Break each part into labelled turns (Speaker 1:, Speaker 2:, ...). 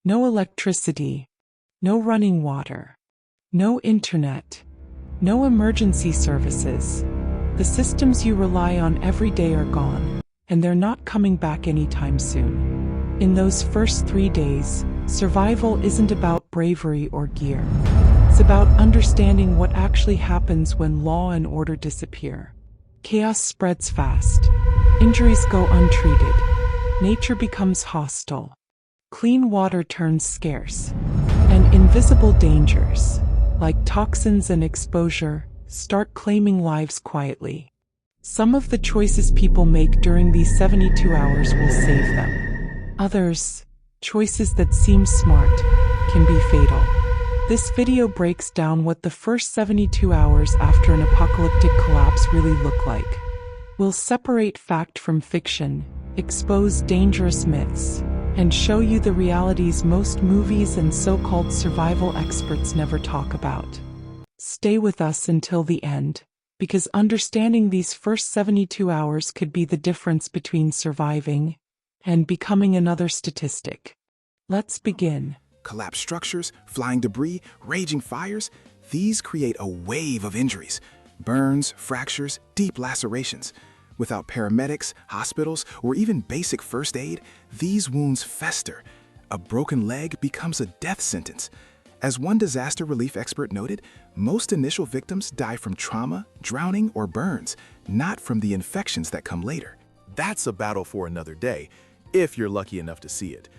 Speaker 1: No electricity, no running water, no internet, no emergency services. The systems you rely on every day are gone, and they're not coming back anytime soon. In those first 3 days, survival isn't about bravery or gear. It's about understanding what actually happens when law and order disappear. Chaos spreads fast. Injuries go untreated. Nature becomes hostile. Clean water turns scarce. And invisible dangers, like toxins and exposure, start claiming lives quietly. Some of the choices people make during these 72 hours will save them. Others, choices that seem smart, can be fatal. This video breaks down what the first 72 hours after an apocalyptic collapse really look like. We'll separate fact from fiction, expose dangerous myths, and show you the realities most movies and so-called survival experts never talk about. Stay with us until the end, because understanding these first 72 hours could be the difference between surviving and becoming another statistic. Let's begin.
Speaker 2: Collapsed structures, flying debris, raging fires, these create a wave of injuries. Burns, fractures, deep lacerations. Without paramedics, hospitals, or even basic first aid, these wounds fester. A broken leg becomes a death sentence. As one disaster relief expert noted, most initial victims die from trauma, drowning, or burns, not from the infections that come later.
Speaker 3: That's a battle for another day, if you're lucky enough to see it.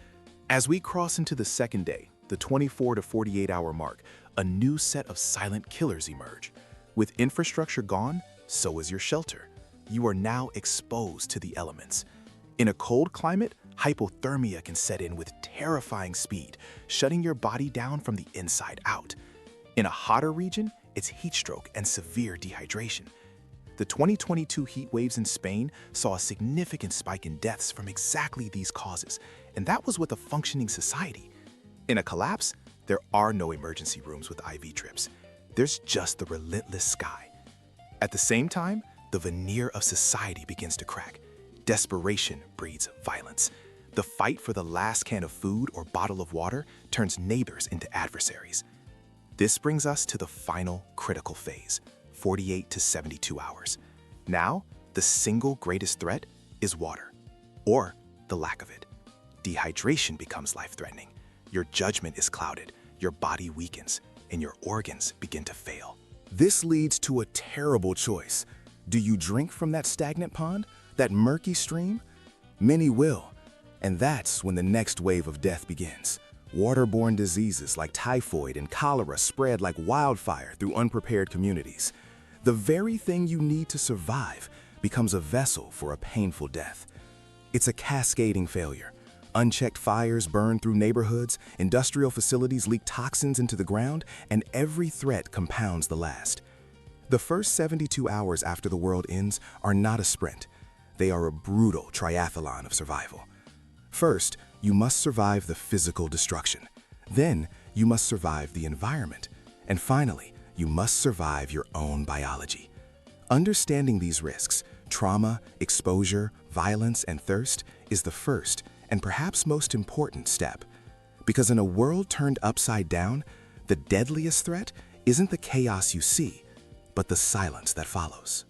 Speaker 3: As we cross into the second day, the 24 to 48-hour mark, a new set of silent killers emerge. With infrastructure gone, so is your shelter. You are now exposed to the elements. In a cold climate, hypothermia can set in with terrifying speed, shutting your body down from the inside out. In a hotter region, it's heat stroke and severe dehydration. The 2022 heat waves in Spain saw a significant spike in deaths from exactly these causes, and that was with a functioning society. In a collapse, there are no emergency rooms with IV trips. There's just the relentless sky. At the same time, the veneer of society begins to crack. Desperation breeds violence. The fight for the last can of food or bottle of water turns neighbors into adversaries. This brings us to the final critical phase, 48 to 72 hours. Now, the single greatest threat is water, or the lack of it. Dehydration becomes life-threatening. Your judgment is clouded, your body weakens, and your organs begin to fail.
Speaker 2: This leads to a terrible choice. Do you drink from that stagnant pond, that murky stream? Many will, and that's when the next wave of death begins. Waterborne diseases like typhoid and cholera spread like wildfire through unprepared communities. The very thing you need to survive becomes a vessel for a painful death. It's a cascading failure. Unchecked fires burn through neighborhoods, industrial facilities leak toxins into the ground, and every threat compounds the last. The first 72 hours after the world ends are not a sprint. They are a brutal triathlon of survival. First, you must survive the physical destruction. Then, you must survive the environment. And finally, you must survive your own biology. Understanding these risks, trauma, exposure, violence, and thirst, is the first and perhaps most important step. Because in a world turned upside down, the deadliest threat isn't the chaos you see, but the silence that follows.